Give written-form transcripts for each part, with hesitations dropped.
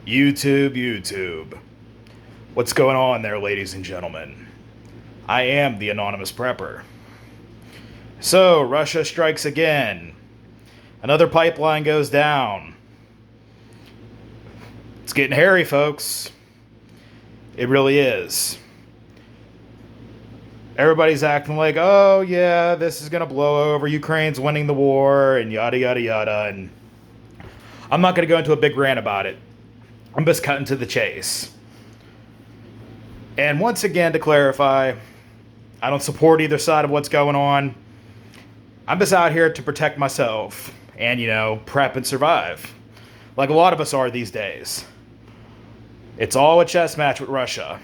YouTube. What's going on there, ladies and gentlemen? I am the Anonymous Prepper. So, Russia strikes again. Another pipeline goes down. It's getting hairy, folks. It really is. Everybody's acting like, oh yeah, this is gonna blow over, Ukraine's winning the war, and yada yada yada, and I'm not gonna go into a big rant about it. I'm just cutting to the chase. And once again, to clarify, I don't support either side of what's going on. I'm just out here to protect myself and, prep and survive. Like a lot of us are these days. It's all a chess match with Russia.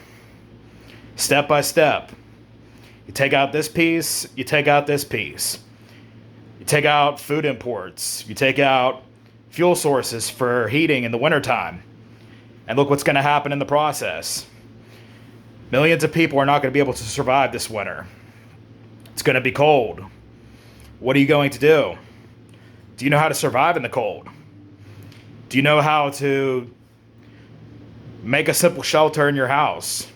Step by step. You take out this piece, you take out this piece. You take out food imports. You take out fuel sources for heating in the wintertime. And look what's going to happen in the process. Millions of people are not going to be able to survive this winter. It's going to be cold. What are you going to do? Do you know how to survive in the cold? Do you know how to make a simple shelter in your house?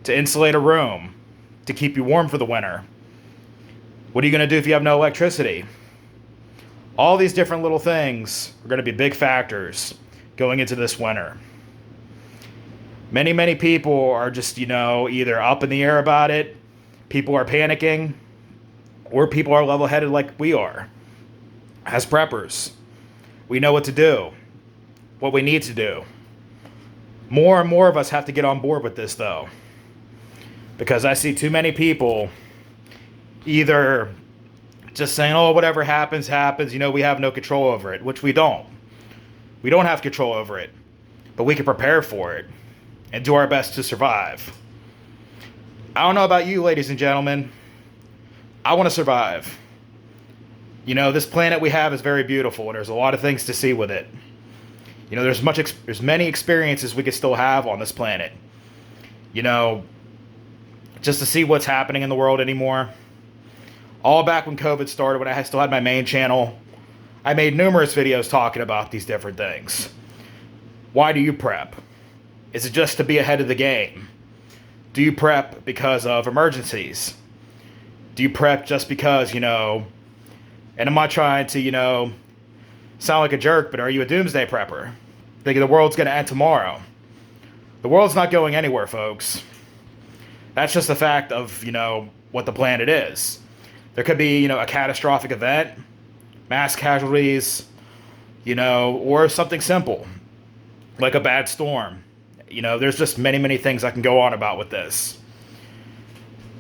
To insulate a room? To keep you warm for the winter? What are you going to do if you have no electricity? All these different little things are going to be big factors going into this winter. Many people are just, either up in the air about it, people are panicking, or people are level-headed like we are. As preppers, we know what to do, what we need to do. More and more of us have to get on board with this, though, because I see too many people either just saying, oh, whatever happens, happens, we have no control over it, which we don't. We don't have control over it, but we can prepare for it and do our best to survive. I don't know about you, ladies and gentlemen. I want to survive. This planet we have is very beautiful, and there's a lot of things to see with it. There's many experiences we could still have on this planet. Just to see what's happening in the world anymore. All back when COVID started, when I still had my main channel, I made numerous videos talking about these different things. Why do you prep? Is it just to be ahead of the game? Do you prep because of emergencies? Do you prep just because, and I'm not trying to, sound like a jerk, but are you a doomsday prepper? Thinking the world's going to end tomorrow? The world's not going anywhere, folks. That's just the fact of, what the planet is. There could be, a catastrophic event, mass casualties, or something simple, like a bad storm. There's just many things I can go on about with this.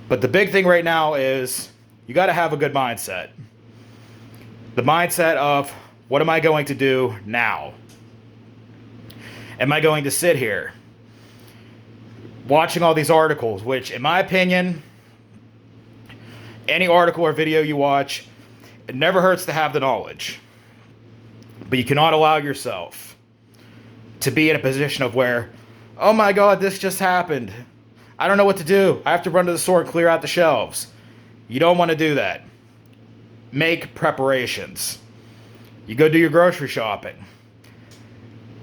But the big thing right now is you got to have a good mindset. The mindset of, what am I going to do now? Am I going to sit here watching all these articles, which, in my opinion, any article or video you watch, it never hurts to have the knowledge. But you cannot allow yourself to be in a position of where, oh my God, this just happened. I don't know what to do. I have to run to the store and clear out the shelves. You don't want to do that. Make preparations. You go do your grocery shopping.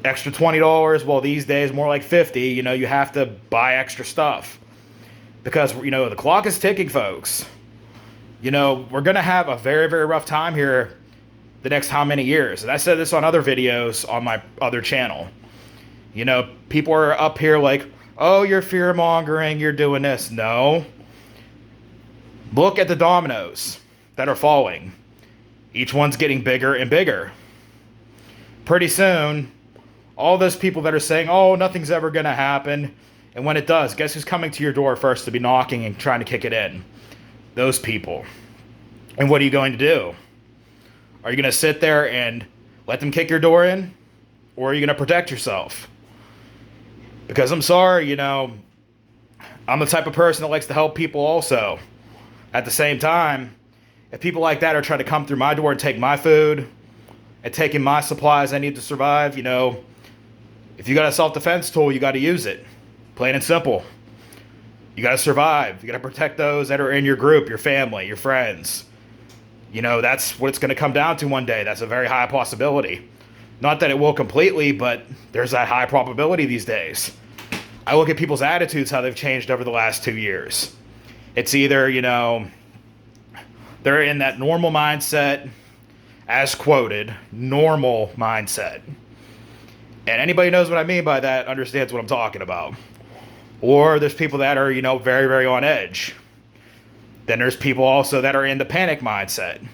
Extra $20, well, these days more like $50, you have to buy extra stuff. Because, the clock is ticking, folks. We're going to have a very rough time here the next how many years. And I said this on other videos on my other channel. People are up here like, oh, you're fear-mongering, you're doing this. No. Look at the dominoes that are falling. Each one's getting bigger and bigger. Pretty soon, all those people that are saying, oh, nothing's ever going to happen, and when it does, guess who's coming to your door first to be knocking and trying to kick it in? Those people. And what are you going to do? Are you going to sit there and let them kick your door in? Or are you going to protect yourself? Because I'm sorry, I'm the type of person that likes to help people also. At the same time, if people like that are trying to come through my door and take my food and taking my supplies I need to survive, if you got a self-defense tool, you got to use it. Plain and simple. You got to survive. You got to protect those that are in your group, your family, your friends. You know, that's what it's going to come down to one day. That's a very high possibility. Not that it will completely, but there's that high probability these days. I look at people's attitudes, how they've changed over the last 2 years. It's either, you know, they're in that normal mindset, as quoted, normal mindset. And anybody who knows what I mean by that understands what I'm talking about. Or there's people that are, you know, very, very on edge. Then there's people also that are in the panic mindset,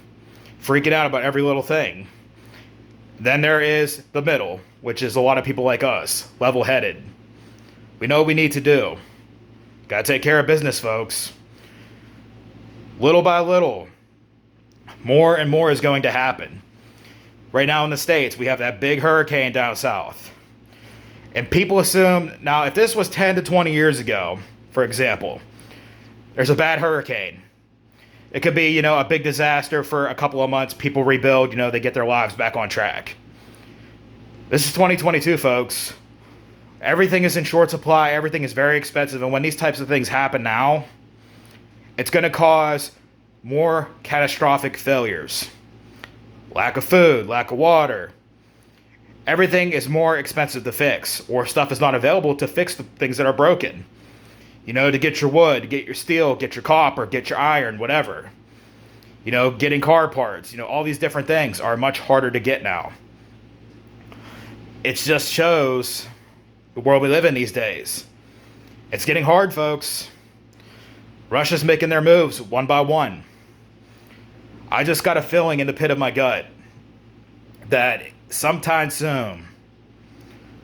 freaking out about every little thing. Then there is the middle, which is a lot of people like us, level-headed. We know what we need to do. Gotta take care of business, folks. Little by little, more and more is going to happen. Right now in the States, we have that big hurricane down south. And people assume, now if this was 10 to 20 years ago, for example, there's a bad hurricane. It could be, you know, a big disaster for a couple of months. People rebuild, you know, they get their lives back on track. This is 2022, folks. Everything is in short supply. Everything is very expensive. And when these types of things happen now, it's going to cause more catastrophic failures. Lack of food, lack of water. Everything is more expensive to fix, or stuff is not available to fix the things that are broken. You know, to get your wood, get your steel, get your copper, get your iron, whatever. You know, getting car parts, you know, all these different things are much harder to get now. It just shows the world we live in these days. It's getting hard, folks. Russia's making their moves one by one. I just got a feeling in the pit of my gut that sometime soon,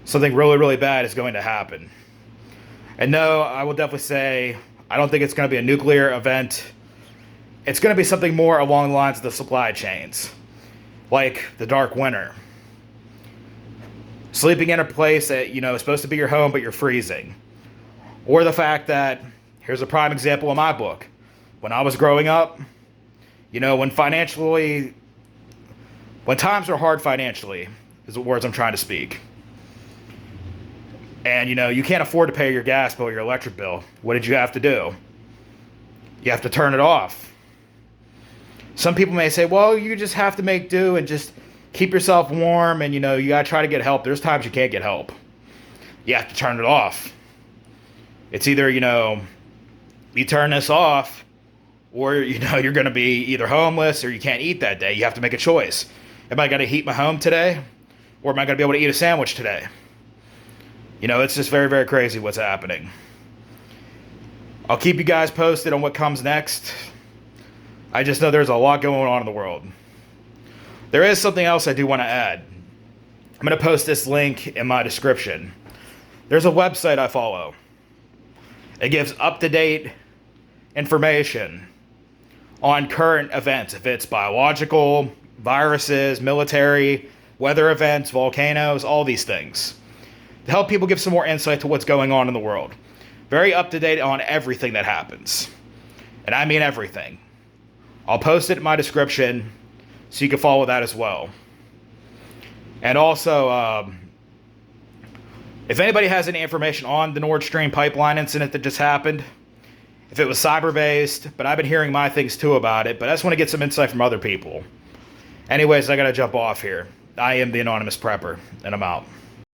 something really, really bad is going to happen. And no, I will definitely say, I don't think it's going to be a nuclear event. It's going to be something more along the lines of the supply chains, like the dark winter. Sleeping in a place that, you know, is supposed to be your home, but you're freezing. Or the fact that, here's a prime example in my book. When I was growing up, you know, when times are hard financially, is the words I'm trying to speak. And, you know, you can't afford to pay your gas bill or your electric bill. What did you have to do? You have to turn it off. Some people may say, well, you just have to make do and just keep yourself warm, and, you know, you got to try to get help. There's times you can't get help. You have to turn it off. It's either, you know, you turn this off, or, you know, you're going to be either homeless or you can't eat that day. You have to make a choice. Am I going to heat my home today, or am I going to be able to eat a sandwich today? You know, it's just very, very crazy what's happening. I'll keep you guys posted on what comes next. I just know there's a lot going on in the world. There is something else I do want to add. I'm going to post this link in my description. There's a website I follow. It gives up-to-date information on current events. If it's biological, viruses, military, weather events, volcanoes, all these things. To help people give some more insight to what's going on in the world. Very up-to-date on everything that happens. And I mean everything. I'll post it in my description so you can follow that as well. And also, if anybody has any information on the Nordstream pipeline incident that just happened, if it was cyber-based, but I've been hearing my things too about it, but I just want to get some insight from other people. Anyways, I got to jump off here. I am the Anonymous Prepper, and I'm out.